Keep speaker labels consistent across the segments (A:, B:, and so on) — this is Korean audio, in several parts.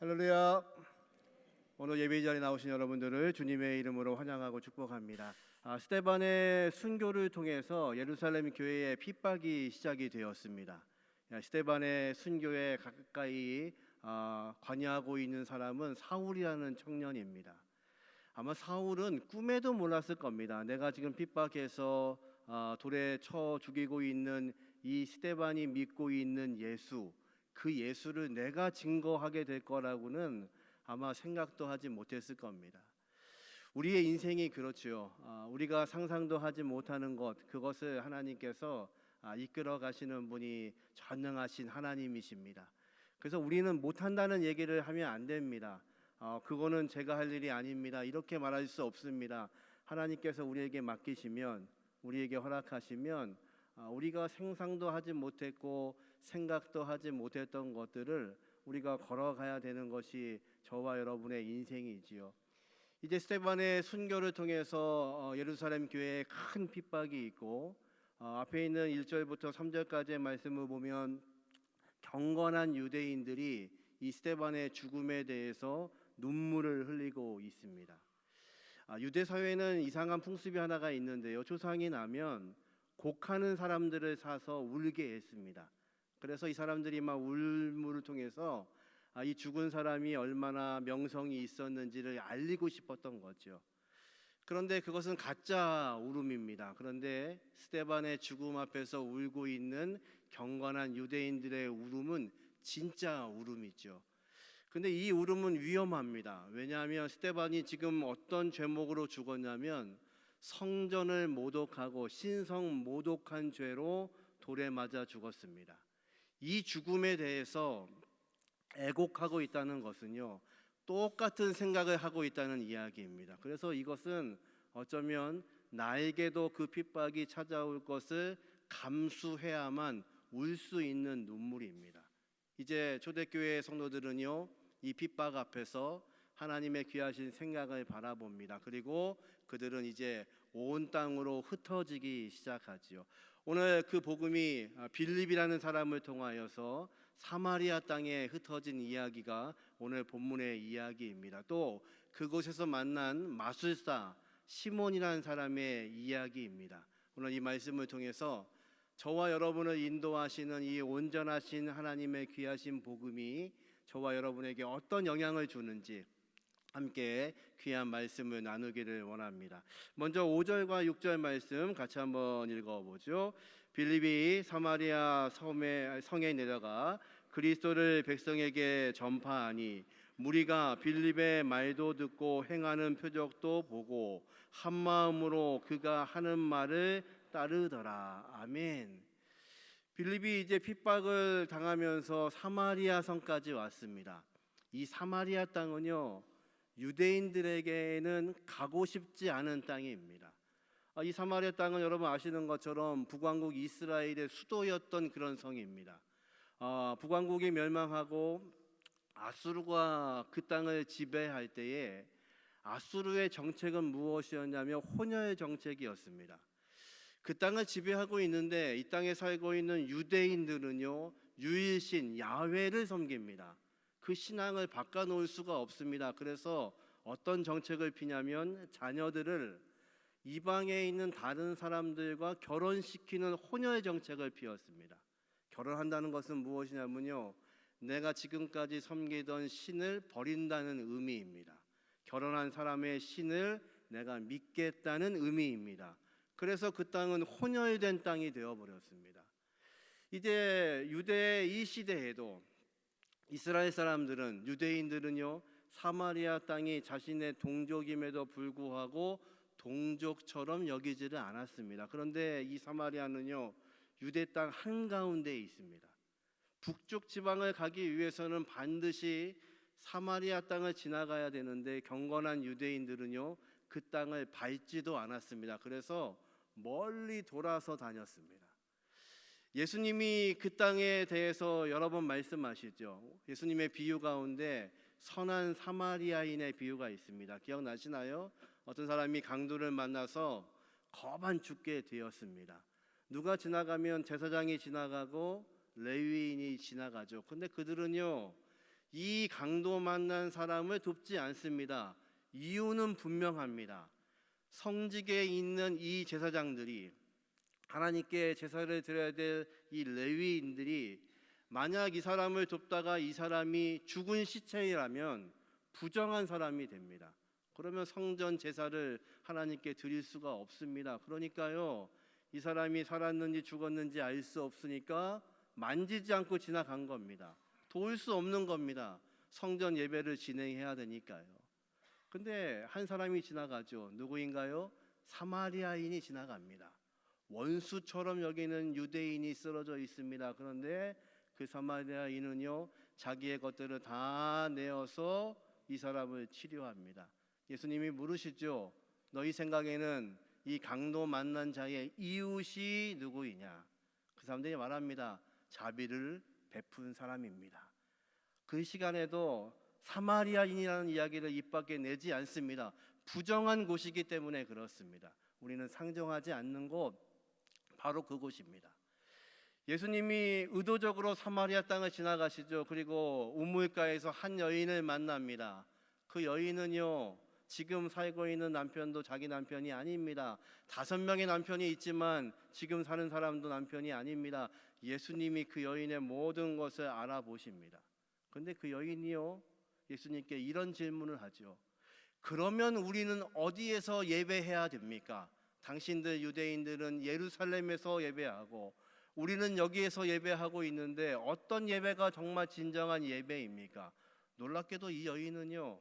A: 할렐루야. 오늘 예배 자리에 나오신 여러분들을 주님의 이름으로 환영하고 축복합니다. 스데반의 순교를 통해서 예루살렘 교회의 핍박이 시작이 되었습니다. 스데반의 순교에 가까이 관여하고 있는 사람은 사울이라는 청년입니다. 아마 사울은 꿈에도 몰랐을 겁니다. 내가 지금 핍박해서 돌에 쳐 죽이고 있는 이 스데반이 믿고 있는 예수, 그 예수를 내가 증거하게 될 거라고는 아마 생각도 하지 못했을 겁니다. 우리의 인생이 그렇죠. 우리가 상상도 하지 못하는 것, 그것을 하나님께서 이끌어 가시는 분이 전능하신 하나님이십니다. 그래서 우리는 못한다는 얘기를 하면 안 됩니다. 그거는 제가 할 일이 아닙니다, 이렇게 말할 수 없습니다. 하나님께서 우리에게 맡기시면, 우리에게 허락하시면 우리가 상상도 하지 못했고 생각도 하지 못했던 것들을 우리가 걸어가야 되는 것이 저와 여러분의 인생이지요. 이제 스데반의 순교를 통해서 예루살렘 교회에 큰 핍박이 있고, 앞에 있는 1절부터 3절까지의 말씀을 보면 경건한 유대인들이 이 스데반의 죽음에 대해서 눈물을 흘리고 있습니다. 유대 사회는 이상한 풍습이 하나가 있는데요, 초상이 나면 곡하는 사람들을 사서 울게 했습니다. 그래서 이 사람들이 막 울음을 통해서 이 죽은 사람이 얼마나 명성이 있었는지를 알리고 싶었던 거죠. 그런데 그것은 가짜 울음입니다. 그런데 스데반의 죽음 앞에서 울고 있는 경건한 유대인들의 울음은 진짜 울음이죠. 근데 이 울음은 위험합니다. 왜냐하면 스데반이 지금 어떤 죄목으로 죽었냐면 성전을 모독하고 신성 모독한 죄로 돌에 맞아 죽었습니다. 이 죽음에 대해서 애곡하고 있다는 것은요, 똑같은 생각을 하고 있다는 이야기입니다. 그래서 이것은 어쩌면 나에게도 그 핍박이 찾아올 것을 감수해야만 울 수 있는 눈물입니다. 이제 초대교회 성도들은요, 이 핍박 앞에서 하나님의 귀하신 생각을 바라봅니다. 그리고 그들은 이제 온 땅으로 흩어지기 시작하지요. 오늘 그 복음이 빌립이라는 사람을 통하여서 사마리아 땅에 흩어진 이야기가 오늘 본문의 이야기입니다. 또 그곳에서 만난 마술사 시몬이라는 사람의 이야기입니다. 오늘 이 말씀을 통해서 저와 여러분을 인도하시는 이 온전하신 하나님의 귀하신 복음이 저와 여러분에게 어떤 영향을 주는지 함께 귀한 말씀을 나누기를 원합니다. 먼저 5절과 6절 말씀 같이 한번 읽어보죠. 빌립이 사마리아 성에 내려가 그리스도를 백성에게 전파하니 무리가 빌립의 말도 듣고 행하는 표적도 보고 한 마음으로 그가 하는 말을 따르더라. 아멘. 빌립이 이제 핍박을 당하면서 사마리아 성까지 왔습니다. 이 사마리아 땅은요, 유대인들에게는 가고 싶지 않은 땅입니다. 이 사마리아 땅은 여러분 아시는 것처럼 북왕국 이스라엘의 수도였던 그런 성입니다. 북왕국이 멸망하고 아수르가 그 땅을 지배할 때에 아수르의 정책은 무엇이었냐면 혼혈 정책이었습니다. 그 땅을 지배하고 있는데 이 땅에 살고 있는 유대인들은요, 유일신 야훼를 섬깁니다. 그 신앙을 바꿔놓을 수가 없습니다. 그래서 어떤 정책을 피냐면 자녀들을 이방에 있는 다른 사람들과 결혼시키는 혼혈 정책을 피웠습니다. 결혼한다는 것은 무엇이냐면요, 내가 지금까지 섬기던 신을 버린다는 의미입니다. 결혼한 사람의 신을 내가 믿겠다는 의미입니다. 그래서 그 땅은 혼혈된 땅이 되어버렸습니다. 이제 유대의 이 시대에도 이스라엘 사람들은, 유대인들은요, 사마리아 땅이 자신의 동족임에도 불구하고 동족처럼 여기지를 않았습니다. 그런데 이 사마리아는요, 유대 땅 한가운데에 있습니다. 북쪽 지방을 가기 위해서는 반드시 사마리아 땅을 지나가야 되는데 경건한 유대인들은요, 그 땅을 밟지도 않았습니다. 그래서 멀리 돌아서 다녔습니다. 예수님이 그 땅에 대해서 여러 번 말씀하시죠. 예수님의 비유 가운데 선한 사마리아인의 비유가 있습니다. 기억나시나요? 어떤 사람이 강도를 만나서 거반 죽게 되었습니다. 누가 지나가면 제사장이 지나가고 레위인이 지나가죠. 근데 그들은요, 이 강도 만난 사람을 돕지 않습니다. 이유는 분명합니다. 성직에 있는 이 제사장들이, 하나님께 제사를 드려야 될 이 레위인들이 만약 이 사람을 돕다가 이 사람이 죽은 시체라면 부정한 사람이 됩니다. 그러면 성전 제사를 하나님께 드릴 수가 없습니다. 그러니까요, 이 사람이 살았는지 죽었는지 알 수 없으니까 만지지 않고 지나간 겁니다. 도울 수 없는 겁니다. 성전 예배를 진행해야 되니까요. 근데 한 사람이 지나가죠. 누구인가요? 사마리아인이 지나갑니다. 원수처럼 여기는 유대인이 쓰러져 있습니다. 그런데 그 사마리아인은요, 자기의 것들을 다 내어서 이 사람을 치료합니다. 예수님이 물으시죠. 너희 생각에는 이 강도 만난 자의 이웃이 누구이냐? 그 사람들이 말합니다. 자비를 베푼 사람입니다. 그 시간에도 사마리아인이라는 이야기를 입 밖에 내지 않습니다. 부정한 곳이기 때문에 그렇습니다. 우리는 상정하지 않는 곳, 바로 그곳입니다. 예수님이 의도적으로 사마리아 땅을 지나가시죠. 그리고 우물가에서 한 여인을 만납니다. 그 여인은요, 지금 살고 있는 남편도 자기 남편이 아닙니다. 5명의 남편이 있지만 지금 사는 사람도 남편이 아닙니다. 예수님이 그 여인의 모든 것을 알아보십니다. 그런데 그 여인이요, 예수님께 이런 질문을 하죠. 그러면 우리는 어디에서 예배해야 됩니까? 당신들 유대인들은 예루살렘에서 예배하고 우리는 여기에서 예배하고 있는데 어떤 예배가 정말 진정한 예배입니까? 놀랍게도 이 여인은요,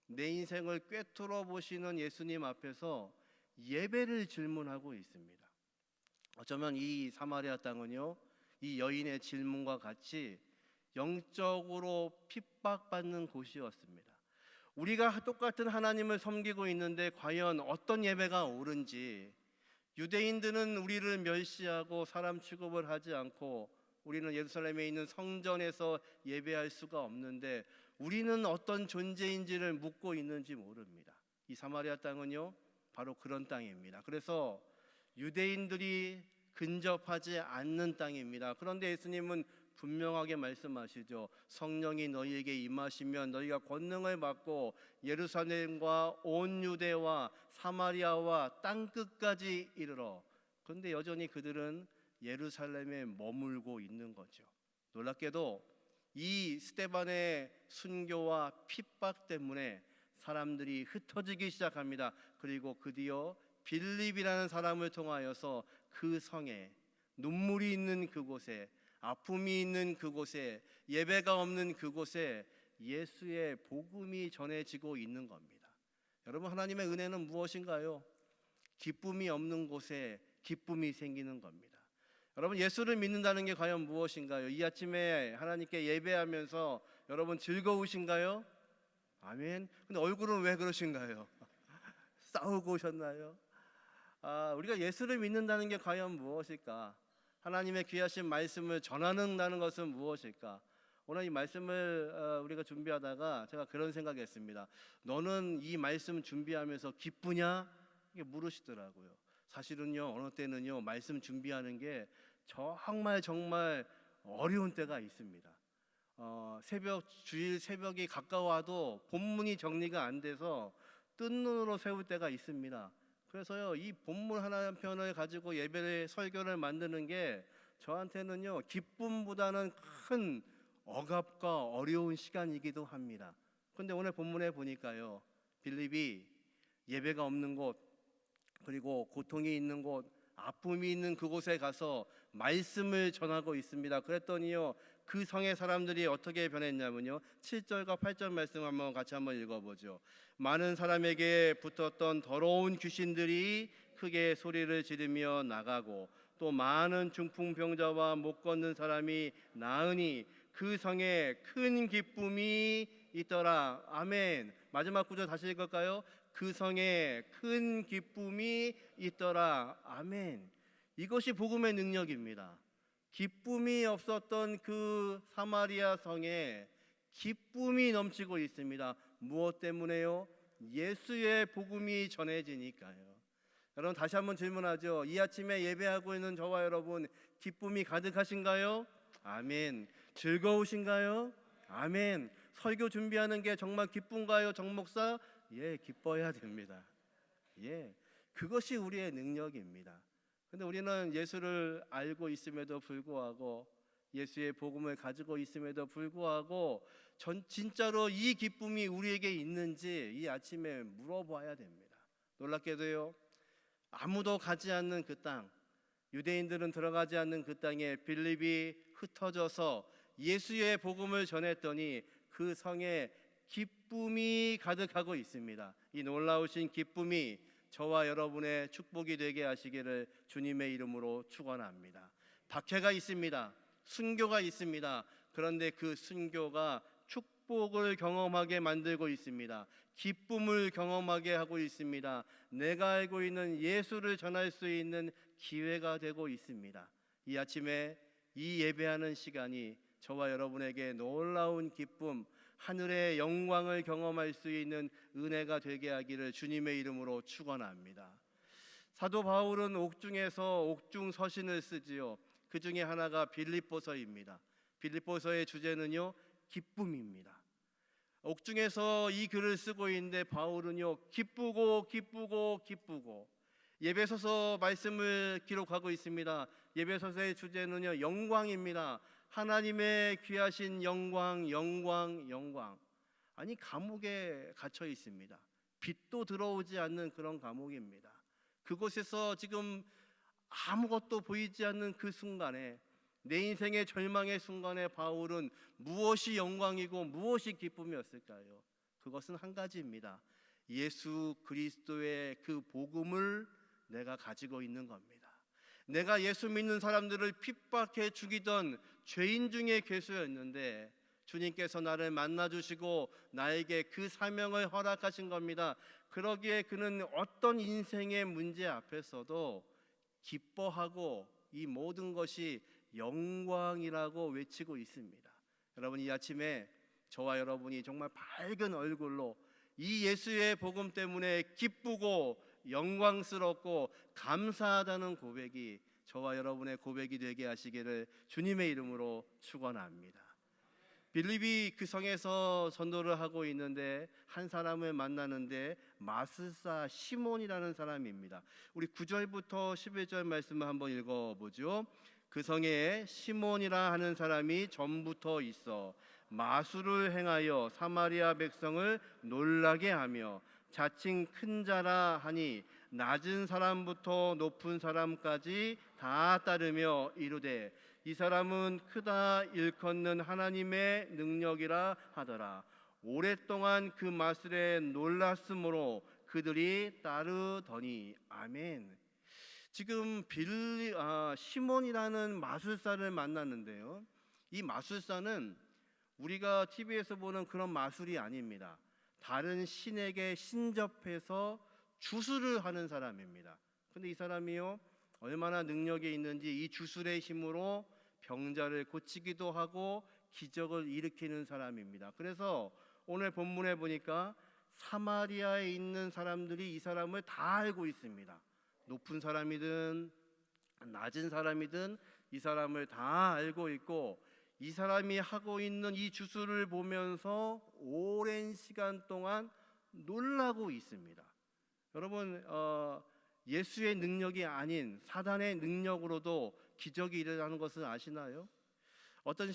A: 내 인생을 꿰뚫어 보시는 예수님 앞에서 예배를 질문하고 있습니다. 어쩌면 이 사마리아 땅은요, 이 여인의 질문과 같이 영적으로 핍박받는 곳이었습니다. 우리가 똑같은 하나님을 섬기고 있는데 과연 어떤 예배가 옳은지, 유대인들은 우리를 멸시하고 사람 취급을 하지 않고 우리는 예루살렘에 있는 성전에서 예배할 수가 없는데 우리는 어떤 존재인지를 묻고 있는지 모릅니다. 이 사마리아 땅은요, 바로 그런 땅입니다. 그래서 유대인들이 근접하지 않는 땅입니다. 그런데 예수님은 분명하게 말씀하시죠. 성령이 너희에게 임하시면 너희가 권능을 받고 예루살렘과 온 유대와 사마리아와 땅끝까지 이르러. 그런데 여전히 그들은 예루살렘에 머물고 있는 거죠. 놀랍게도 이 스데반의 순교와 핍박 때문에 사람들이 흩어지기 시작합니다. 그리고 드디어 빌립이라는 사람을 통하여서 그 성에, 눈물이 있는 그곳에, 아픔이 있는 그곳에, 예배가 없는 그곳에 예수의 복음이 전해지고 있는 겁니다. 여러분, 하나님의 은혜는 무엇인가요? 기쁨이 없는 곳에 기쁨이 생기는 겁니다. 여러분, 예수를 믿는다는 게 과연 무엇인가요? 이 아침에 하나님께 예배하면서 여러분 즐거우신가요? 아멘. 근데 얼굴은 왜 그러신가요? 싸우고 오셨나요? 우리가 예수를 믿는다는 게 과연 무엇일까? 하나님의 귀하신 말씀을 전하는다는 것은 무엇일까? 오늘 이 말씀을 우리가 준비하다가 제가 그런 생각했습니다. 너는 이 말씀 준비하면서 기쁘냐? 이게 물으시더라고요. 사실은요, 어느 때는요, 말씀 준비하는 게 정말 어려운 때가 있습니다. 주일 새벽이 가까워도 본문이 정리가 안 돼서 뜬 눈으로 세울 때가 있습니다. 그래서요, 이 본문 하나 편을 가지고 예배를 설교를 만드는 게 저한테는요, 기쁨보다는 큰 억압과 어려운 시간이기도 합니다. 그런데 오늘 본문에 보니까요, 빌립이 예배가 없는 곳, 그리고 고통이 있는 곳, 아픔이 있는 그곳에 가서 말씀을 전하고 있습니다. 그랬더니요, 그 성의 사람들이 어떻게 변했냐면요, 7절과 8절 말씀 같이 한번 읽어보죠. 많은 사람에게 붙었던 더러운 귀신들이 크게 소리를 지르며 나가고 또 많은 중풍병자와 못 걷는 사람이 나으니 그 성에 큰 기쁨이 있더라. 아멘. 마지막 구절 다시 읽을까요? 그 성에 큰 기쁨이 있더라. 아멘. 이것이 복음의 능력입니다. 기쁨이 없었던 그 사마리아 성에 기쁨이 넘치고 있습니다. 무엇 때문에요? 예수의 복음이 전해지니까요. 여러분, 다시 한번 질문하죠. 이 아침에 예배하고 있는 저와 여러분, 기쁨이 가득하신가요? 아멘. 즐거우신가요? 아멘. 설교 준비하는 게 정말 기쁜가요, 정 목사? 예, 기뻐야 됩니다. 예, 그것이 우리의 능력입니다. 근데 우리는 예수를 알고 있음에도 불구하고, 예수의 복음을 가지고 있음에도 불구하고 진짜로 이 기쁨이 우리에게 있는지 이 아침에 물어봐야 됩니다. 놀랍게도요, 아무도 가지 않는 그 땅, 유대인들은 들어가지 않는 그 땅에 빌립이 흩어져서 예수의 복음을 전했더니 그 성에 기쁨이 가득하고 있습니다. 이 놀라우신 기쁨이 저와 여러분의 축복이 되게 하시기를 주님의 이름으로 축원합니다. 박해가 있습니다. 순교가 있습니다. 그런데 그 순교가 축복을 경험하게 만들고 있습니다. 기쁨을 경험하게 하고 있습니다. 내가 알고 있는 예수를 전할 수 있는 기회가 되고 있습니다. 이 아침에 이 예배하는 시간이 저와 여러분에게 놀라운 기쁨, 하늘의 영광을 경험할 수 있는 은혜가 되게 하기를 주님의 이름으로 축원합니다. 사도 바울은 옥중에서 옥중 서신을 쓰지요. 그 중에 하나가 빌립보서입니다. 빌립보서의 주제는요, 기쁨입니다. 옥중에서 이 글을 쓰고 있는데 바울은요, 기쁘고 예배소서 말씀을 기록하고 있습니다. 예배소서의 주제는요, 영광입니다. 하나님의 귀하신 영광. 아니, 감옥에 갇혀 있습니다. 빛도 들어오지 않는 그런 감옥입니다. 그곳에서 지금 아무것도 보이지 않는 그 순간에, 내 인생의 절망의 순간에 바울은 무엇이 영광이고 무엇이 기쁨이었을까요? 그것은 한 가지입니다. 예수 그리스도의 그 복음을 내가 가지고 있는 겁니다. 내가 예수 믿는 사람들을 핍박해 죽이던 죄인 중에 괴수였는데 주님께서 나를 만나주시고 나에게 그 사명을 허락하신 겁니다. 그러기에 그는 어떤 인생의 문제 앞에서도 기뻐하고 이 모든 것이 영광이라고 외치고 있습니다. 여러분, 이 아침에 저와 여러분이 정말 밝은 얼굴로 이 예수의 복음 때문에 기쁘고 영광스럽고 감사하다는 고백이 저와 여러분의 고백이 되게 하시기를 주님의 이름으로 축원합니다. 빌립이 그 성에서 전도를 하고 있는데 한 사람을 만나는데 마술사 시몬이라는 사람입니다. 우리 9절부터 11절 말씀을 한번 읽어보죠. 그 성에 시몬이라 하는 사람이 전부터 있어 마술을 행하여 사마리아 백성을 놀라게 하며 자칭 큰 자라 하니 낮은 사람부터 높은 사람까지 다 따르며 이르되 이 사람은 크다 일컫는 하나님의 능력이라 하더라. 오랫동안 그 마술에 놀랐으므로 그들이 따르더니. 아멘. 지금 시몬이라는 마술사를 만났는데요, 이 마술사는 우리가 TV에서 보는 그런 마술이 아닙니다. 다른 신에게 신접해서 주술을 하는 사람입니다. 근데 이 사람이요, 얼마나 능력이 있는지 이 주술의 힘으로 병자를 고치기도 하고 기적을 일으키는 사람입니다. 그래서 오늘 본문에 보니까 사마리아에 있는 사람들이 이 사람을 다 알고 있습니다. 높은 사람이든 낮은 사람이든 이 사람을 다 알고 있고, 이 사람이 하고 있는 이 주술을 보면서 오랜 시간 동안 놀라고 있습니다. 여러분, 예수의 능력이 아닌 사단의 능력으로도 기적이 일어나는 것을 아시나요? 어떤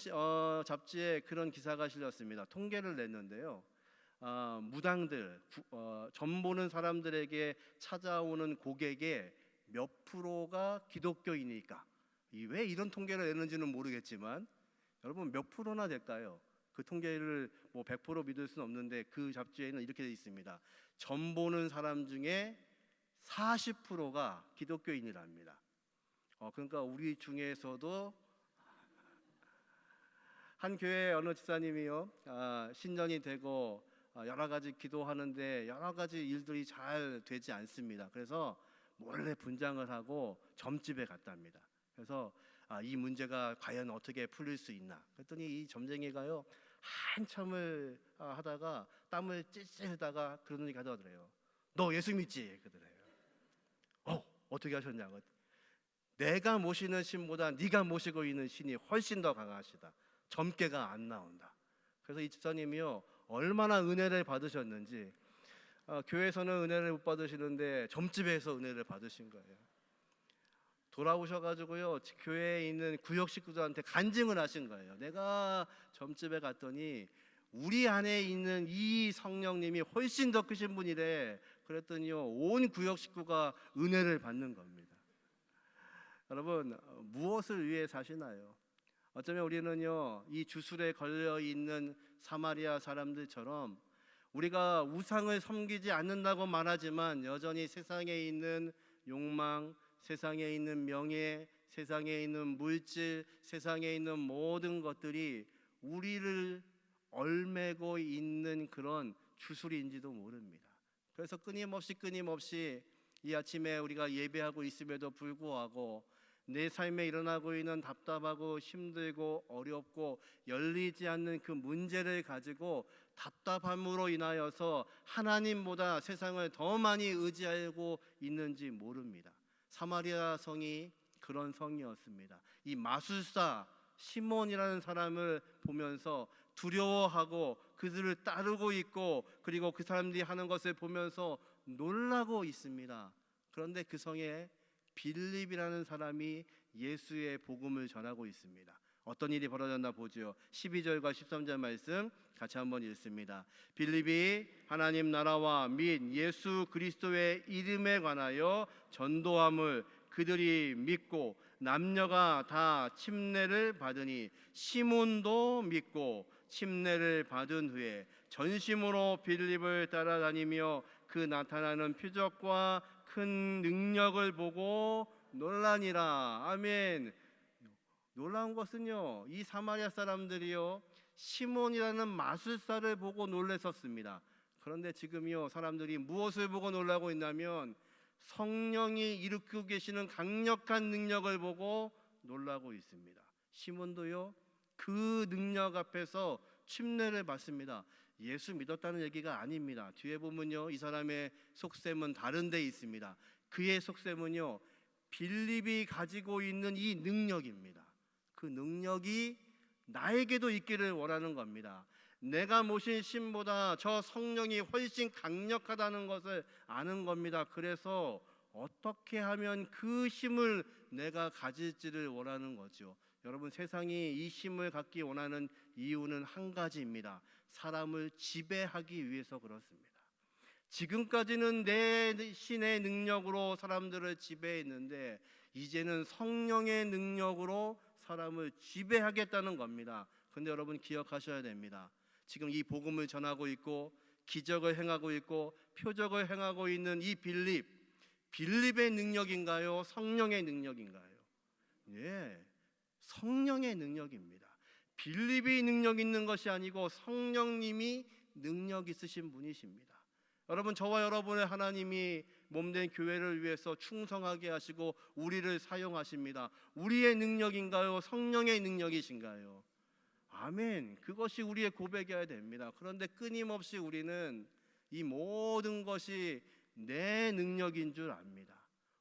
A: 잡지에 그런 기사가 실렸습니다. 통계를 냈는데요, 무당들, 점 보는 사람들에게 찾아오는 고객의 몇 프로가 기독교인일까? 왜 이런 통계를 내는지는 모르겠지만 여러분, 몇 프로나 될까요? 그 통계를 뭐 100% 믿을 수는 없는데 그 잡지에는 이렇게 되어 있습니다. 점 보는 사람 중에 40%가 기독교인이랍니다. 그러니까 우리 중에서도 한 교회 어느 집사님이요, 신년이 되고 여러 가지 기도하는데 여러 가지 일들이 잘 되지 않습니다. 그래서 몰래 분장을 하고 점집에 갔답니다. 그래서 이 문제가 과연 어떻게 풀릴 수 있나 그랬더니 이 점쟁이가요, 한참을 하다가 땀을 찔찔 흘다가 그러더니 가더래요. 너 예수 믿지? 그러더래요. 어떻게 하셨냐고. 내가 모시는 신보다 네가 모시고 있는 신이 훨씬 더 강하시다. 점괘가 안 나온다. 그래서 이 집사님이요 얼마나 은혜를 받으셨는지 교회에서는 은혜를 못 받으시는데 점집에서 은혜를 받으신 거예요. 돌아오셔가지고요 교회에 있는 구역 식구들한테 간증을 하신 거예요. 내가 점집에 갔더니 우리 안에 있는 이 성령님이 훨씬 더 크신 분이래. 그랬더니요 온 구역 식구가 은혜를 받는 겁니다. 여러분 무엇을 위해 사시나요? 어쩌면 우리는요 이 주술에 걸려 있는 사마리아 사람들처럼 우리가 우상을 섬기지 않는다고 말하지만 여전히 세상에 있는 욕망, 세상에 있는 명예, 세상에 있는 물질, 세상에 있는 모든 것들이 우리를 얽매고 있는 그런 주술인지도 모릅니다. 그래서 끊임없이 이 아침에 우리가 예배하고 있음에도 불구하고 내 삶에 일어나고 있는 답답하고 힘들고 어렵고 열리지 않는 그 문제를 가지고 답답함으로 인하여서 하나님보다 세상을 더 많이 의지하고 있는지 모릅니다. 사마리아 성이 그런 성이었습니다. 이 마술사 시몬이라는 사람을 보면서 두려워하고 그들을 따르고 있고 그리고 그 사람들이 하는 것을 보면서 놀라고 있습니다. 그런데 그 성에 빌립이라는 사람이 예수의 복음을 전하고 있습니다. 어떤 일이 벌어졌나 보죠. 12절과 13절 말씀 같이 한번 읽습니다. 빌립이 하나님 나라와 및 예수 그리스도의 이름에 관하여 전도함을 그들이 믿고 남녀가 다 침례를 받으니 시몬도 믿고 침례를 받은 후에 전심으로 빌립을 따라다니며 그 나타나는 표적과 큰 능력을 보고 놀라니라. 아멘. 놀라운 것은요 이 사마리아 사람들이요 시몬이라는 마술사를 보고 놀랐었습니다. 그런데 지금요 사람들이 무엇을 보고 놀라고 있냐면 성령이 일으키고 계시는 강력한 능력을 보고 놀라고 있습니다. 시몬도요 그 능력 앞에서 침례를 받습니다. 예수 믿었다는 얘기가 아닙니다. 뒤에 보면요 이 사람의 속셈은 다른 데 있습니다. 그의 속셈은요 빌립이 가지고 있는 이 능력입니다. 그 능력이 나에게도 있기를 원하는 겁니다. 내가 모신 신보다 저 성령이 훨씬 강력하다는 것을 아는 겁니다. 그래서 어떻게 하면 그 힘을 내가 가질지를 원하는 거죠. 여러분 세상이 이 힘을 갖기 원하는 이유는 한 가지입니다. 사람을 지배하기 위해서 그렇습니다. 지금까지는 내 신의 능력으로 사람들을 지배했는데 이제는 성령의 능력으로 사람을 지배하겠다는 겁니다. 근데 여러분 기억하셔야 됩니다. 지금 이 복음을 전하고 있고 기적을 행하고 있고 표적을 행하고 있는 이 빌립의 능력인가요? 성령의 능력인가요? 예, 성령의 능력입니다. 빌립이 능력 있는 것이 아니고 성령님이 능력 있으신 분이십니다. 여러분 저와 여러분의 하나님이 몸된 교회를 위해서 충성하게 하시고 우리를 사용하십니다. 우리의 능력인가요? 성령의 능력이신가요? 아멘. 그것이 우리의 고백이어야 됩니다. 그런데 끊임없이 우리는 이 모든 것이 내 능력인 줄 압니다.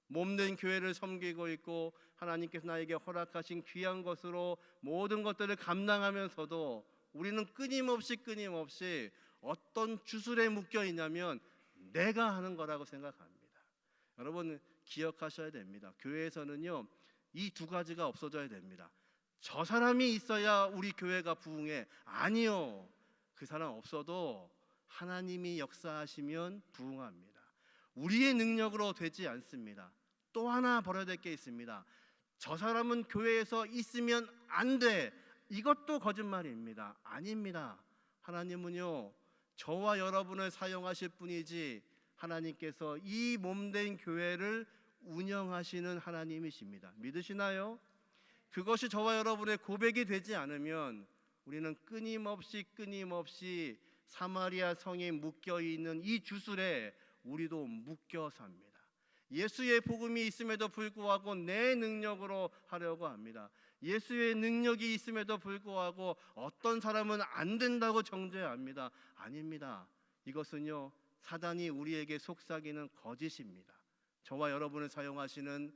A: 몸된 교회를 섬기고 있고 하나님께서 나에게 허락하신 귀한 것으로 모든 것들을 감당하면서도 우리는 끊임없이 어떤 주술에 묶여 있냐면 내가 하는 거라고 생각합니다. 여러분 기억하셔야 됩니다. 교회에서는요 이 두 가지가 없어져야 됩니다. 저 사람이 있어야 우리 교회가 부흥해. 아니요. 그 사람 없어도 하나님이 역사하시면 부흥합니다. 우리의 능력으로 되지 않습니다. 또 하나 벌어야 될 게 있습니다. 저 사람은 교회에서 있으면 안 돼. 이것도 거짓말입니다. 아닙니다. 하나님은요 저와 여러분을 사용하실 분이지 하나님께서 이 몸된 교회를 운영하시는 하나님이십니다. 믿으시나요? 그것이 저와 여러분의 고백이 되지 않으면 우리는 끊임없이 사마리아 성에 묶여있는 이 주술에 우리도 묶여 삽니다. 예수의 복음이 있음에도 불구하고 내 능력으로 하려고 합니다. 예수의 능력이 있음에도 불구하고 어떤 사람은 안 된다고 정죄합니다. 아닙니다. 이것은요 사단이 우리에게 속삭이는 거짓입니다. 저와 여러분을 사용하시는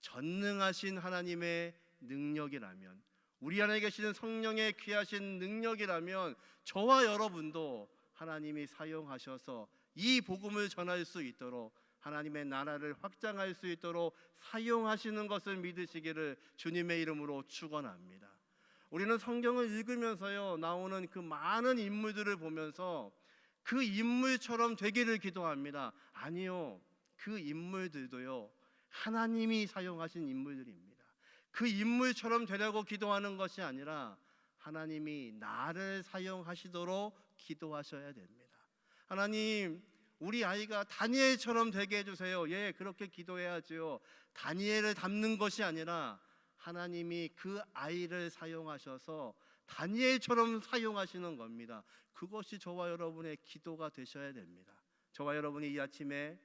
A: 전능하신 하나님의 능력이라면 우리 안에 계시는 성령의 귀하신 능력이라면 저와 여러분도 하나님이 사용하셔서 이 복음을 전할 수 있도록, 하나님의 나라를 확장할 수 있도록 사용하시는 것을 믿으시기를 주님의 이름으로 축원합니다. 우리는 성경을 읽으면서요, 나오는 그 많은 인물들을 보면서 그 인물처럼 되기를 기도합니다. 아니요, 그 인물들도요, 하나님이 사용하신 인물들입니다. 그 인물처럼 되려고 기도하는 것이 아니라 하나님이 나를 사용하시도록 기도하셔야 됩니다. 하나님, 우리 아이가 다니엘처럼 되게 해주세요. 예, 그렇게 기도해야죠. 다니엘을 닮는 것이 아니라 하나님이 그 아이를 사용하셔서 다니엘처럼 사용하시는 겁니다. 그것이 저와 여러분의 기도가 되셔야 됩니다. 저와 여러분이 이 아침에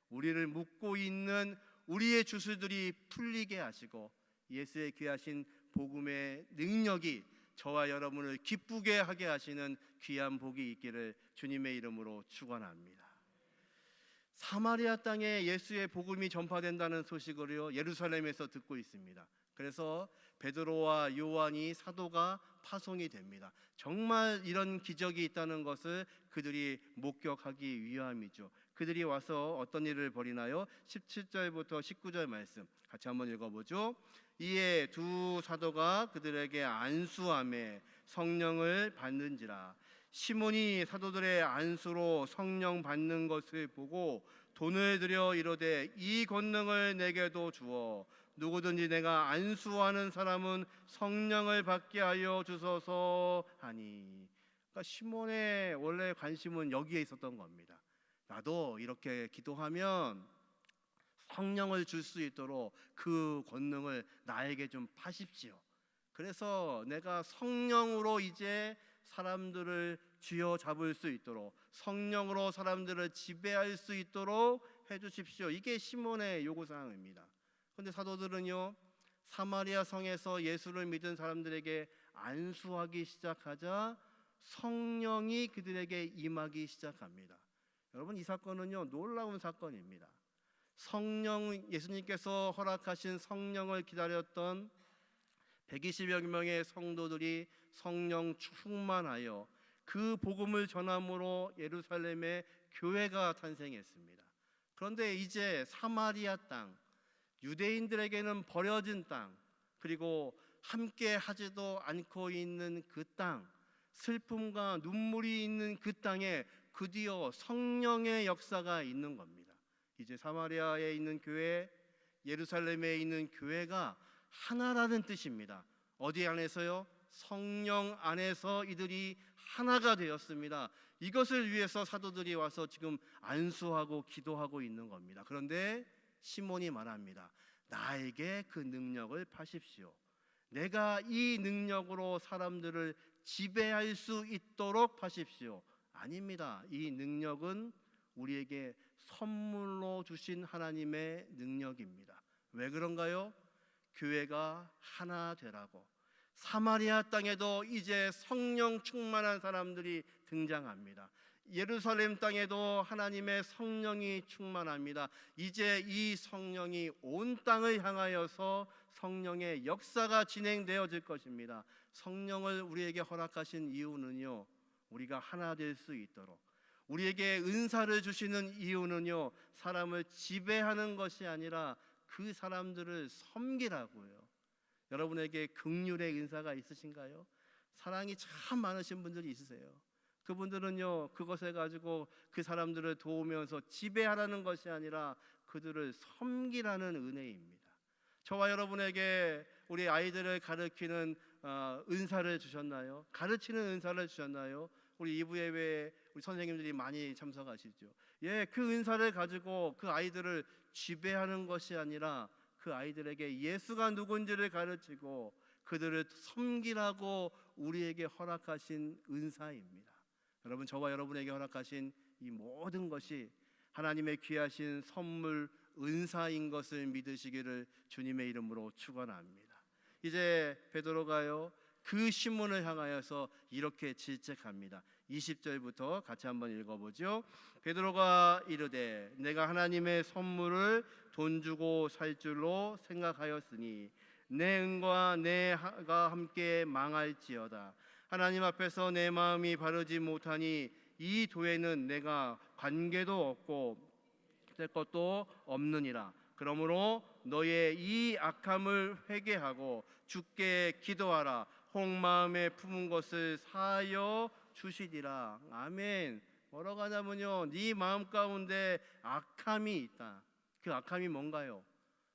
A: 우리를 묶고 있는 우리의 주술들이 풀리게 하시고 예수의 귀하신 복음의 능력이 저와 여러분을 기쁘게 하게 하시는 귀한 복이 있기를 주님의 이름으로 축원합니다. 사마리아 땅에 예수의 복음이 전파된다는 소식을요, 예루살렘에서 듣고 있습니다. 그래서 베드로와 요한이 사도가 파송이 됩니다. 정말 이런 기적이 있다는 것을 그들이 목격하기 위함이죠. 그들이 와서 어떤 일을 벌이나요? 17절부터 19절 말씀 같이 한번 읽어보죠. 이에 두 사도가 그들에게 안수하며 성령을 받는지라. 시몬이 사도들의 안수로 성령 받는 것을 보고 돈을 들여 이르되 이 권능을 내게도 주어 누구든지 내가 안수하는 사람은 성령을 받게 하여 주소서 하니. 그러니까 시몬의 원래 관심은 여기에 있었던 겁니다. 나도 이렇게 기도하면 성령을 줄 수 있도록 그 권능을 나에게 좀 파십시오. 그래서 내가 성령으로 이제 사람들을 쥐어잡을 수 있도록, 성령으로 사람들을 지배할 수 있도록 해주십시오. 이게 시몬의 요구사항입니다. 그런데 사도들은요, 사마리아 성에서 예수를 믿은 사람들에게 안수하기 시작하자 성령이 그들에게 임하기 시작합니다. 여러분, 이 사건은요, 놀라운 사건입니다. 예수님께서 허락하신 성령을 기다렸던 120여 명의 성도들이 성령 충만하여 그 복음을 전함으로 예루살렘에 교회가 탄생했습니다. 그런데 이제 사마리아 땅, 유대인들에게는 버려진 땅, 그리고 함께 하지도 않고 있는 그 땅, 슬픔과 눈물이 있는 그 땅에 드디어 성령의 역사가 있는 겁니다. 이제 사마리아에 있는 교회, 예루살렘에 있는 교회가 하나라는 뜻입니다. 어디 안에서요? 성령 안에서 이들이 하나가 되었습니다. 이것을 위해서 사도들이 와서 지금 안수하고 기도하고 있는 겁니다. 그런데 시몬이 말합니다. 나에게 그 능력을 파십시오. 내가 이 능력으로 사람들을 지배할 수 있도록 파십시오. 아닙니다. 이 능력은 우리에게 선물로 주신 하나님의 능력입니다. 왜 그런가요? 교회가 하나 되라고. 사마리아 땅에도 이제 성령 충만한 사람들이 등장합니다. 예루살렘 땅에도 하나님의 성령이 충만합니다. 이제 이 성령이 온 땅을 향하여서 성령의 역사가 진행되어질 것입니다. 성령을 우리에게 허락하신 이유는요, 우리가 하나 될 수 있도록, 우리에게 은사를 주시는 이유는요, 사람을 지배하는 것이 아니라 그 사람들을 섬기라고요. 여러분에게 긍휼의 은사가 있으신가요? 사랑이 참 많으신 분들이 있으세요. 그분들은요, 그것을 가지고 그 사람들을 도우면서 지배하라는 것이 아니라 그들을 섬기라는 은혜입니다. 저와 여러분에게 우리 아이들을 가르치는 은사를 주셨나요? 가르치는 은사를 주셨나요? 우리 2부 예배에 우리 선생님들이 많이 참석하시죠. 예, 그 은사를 가지고 그 아이들을 지배하는 것이 아니라 그 아이들에게 예수가 누군지를 가르치고 그들을 섬기라고 우리에게 허락하신 은사입니다. 여러분, 저와 여러분에게 허락하신 이 모든 것이 하나님의 귀하신 선물, 은사인 것을 믿으시기를 주님의 이름으로 축원합니다. 이제 베드로가요, 그 시몬을 향하여서 이렇게 질책합니다. 20절부터 같이 한번 읽어보죠. 베드로가 이르되 내가 하나님의 선물을 돈 주고 살 줄로 생각하였으니 내 은과 내 하가 함께 망할지어다. 하나님 앞에서 내 마음이 바르지 못하니 이 도에는 내가 관계도 없고 될 것도 없느니라. 그러므로 너의 이 악함을 회개하고 주께 기도하라. 홍마음에 품은 것을 사하여 주시리라. 아멘. 뭐라고 하냐면요, 네 마음 가운데 악함이 있다. 그 악함이 뭔가요?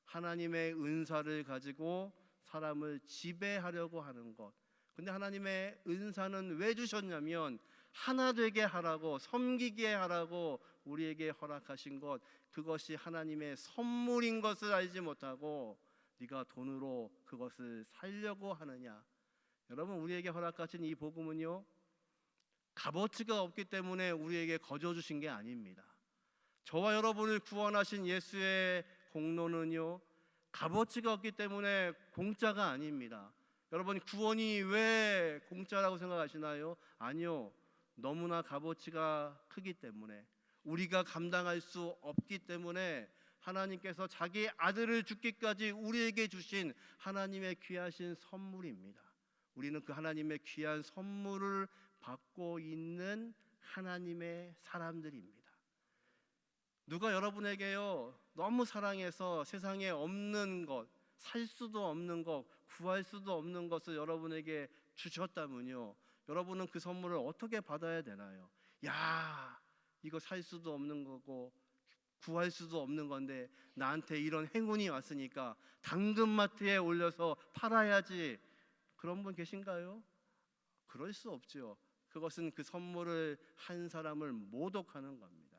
A: 하나님의 은사를 가지고 사람을 지배하려고 하는 것. 근데 하나님의 은사는 왜 주셨냐면 하나 되게 하라고, 섬기게 하라고 우리에게 허락하신 것, 그것이 하나님의 선물인 것을 알지 못하고 네가 돈으로 그것을 살려고 하느냐. 여러분, 우리에게 허락하신 이 복음은요, 값어치가 없기 때문에 우리에게 거저 주신 게 아닙니다. 저와 여러분을 구원하신 예수의 공로는요, 값어치가 없기 때문에 공짜가 아닙니다. 여러분, 구원이 왜 공짜라고 생각하시나요? 아니요, 너무나 값어치가 크기 때문에, 우리가 감당할 수 없기 때문에 하나님께서 자기 아들을 죽기까지 우리에게 주신 하나님의 귀하신 선물입니다. 우리는 그 하나님의 귀한 선물을 받고 있는 하나님의 사람들입니다. 누가 여러분에게요, 너무 사랑해서 세상에 없는 것, 살 수도 없는 것, 구할 수도 없는 것을 여러분에게 주셨다면요, 여러분은 그 선물을 어떻게 받아야 되나요? 야, 이거 살 수도 없는 거고 구할 수도 없는 건데 나한테 이런 행운이 왔으니까 당근마트에 올려서 팔아야지. 그런 분 계신가요? 그럴 수 없죠. 그것은 그 선물을 한 사람을 모독하는 겁니다.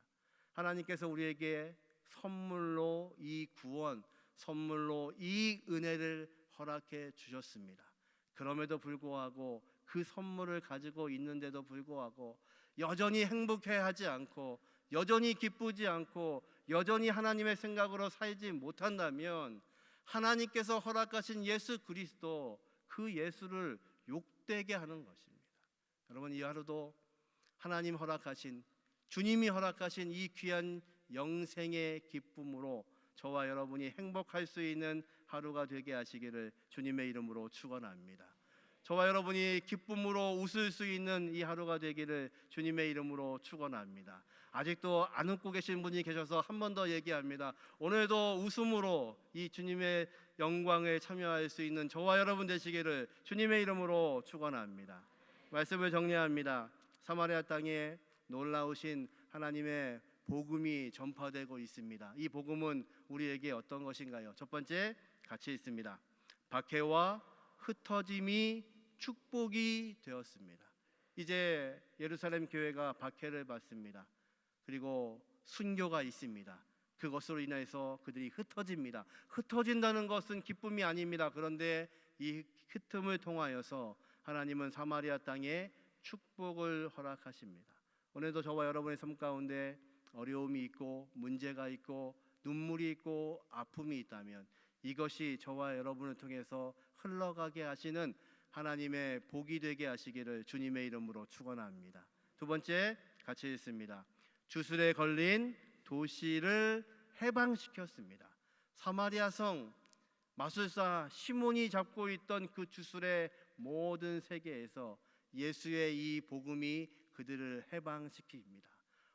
A: 하나님께서 우리에게 선물로 이 구원, 선물로 이 은혜를 허락해 주셨습니다. 그럼에도 불구하고 그 선물을 가지고 있는데도 불구하고 여전히 행복해하지 않고 여전히 기쁘지 않고 여전히 하나님의 생각으로 살지 못한다면 하나님께서 허락하신 예수 그리스도, 그 예수를 욕되게 하는 것입니다. 여러분, 이 하루도 하나님 허락하신, 주님이 허락하신 이 귀한 영생의 기쁨으로 저와 여러분이 행복할 수 있는 하루가 되게 하시기를 주님의 이름으로 축원합니다. 저와 여러분이 기쁨으로 웃을 수 있는 이 하루가 되기를 주님의 이름으로 축원합니다. 아직도 안 웃고 계신 분이 계셔서 한 번 더 얘기합니다. 오늘도 웃음으로 이 주님의 영광에 참여할 수 있는 저와 여러분 되시기를 주님의 이름으로 축원합니다. 말씀을 정리합니다. 사마리아 땅에 놀라우신 하나님의 복음이 전파되고 있습니다. 이 복음은 우리에게 어떤 것인가요? 첫 번째, 같이 있습니다. 박해와 흩어짐이 축복이 되었습니다. 이제 예루살렘 교회가 박해를 받습니다. 그리고 순교가 있습니다. 그것으로 인해서 그들이 흩어집니다. 흩어진다는 것은 기쁨이 아닙니다. 그런데 이 흩음을 통하여서 하나님은 사마리아 땅에 축복을 허락하십니다. 오늘도 저와 여러분의 삶 가운데 어려움이 있고 문제가 있고 눈물이 있고 아픔이 있다면 이것이 저와 여러분을 통해서 흘러가게 하시는 하나님의 복이 되게 하시기를 주님의 이름으로 축원합니다. 두 번째, 같이 읽습니다. 주술에 걸린 도시를 해방시켰습니다. 사마리아 성, 마술사 시몬이 잡고 있던 그 주술의 모든 세계에서 예수의 이 복음이 그들을 해방시킵니다.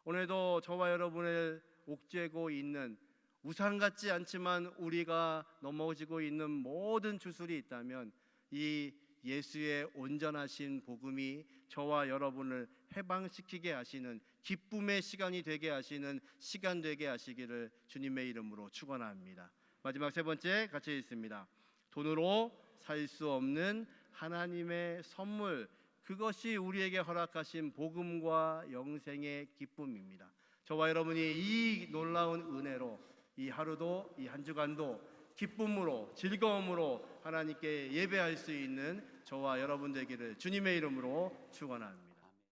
A: 오늘도 저와 여러분을 옥죄고 있는, 우상 같지 않지만 우리가 넘어지고 있는 모든 주술이 있다면 이 예수의 온전하신 복음이 저와 여러분을 해방시키게 하시는, 기쁨의 시간이 되게 하시는 시간 되게 하시기를 주님의 이름으로 축원합니다. 마지막 세 번째, 같이 읽습니다. 돈으로 살 수 없는 하나님의 선물, 그것이 우리에게 허락하신 복음과 영생의 기쁨입니다. 저와 여러분이 이 놀라운 은혜로 이 하루도, 이 한 주간도 기쁨으로, 즐거움으로 하나님께 예배할 수 있는 저와 여러분 되기를 주님의 이름으로 축원합니다.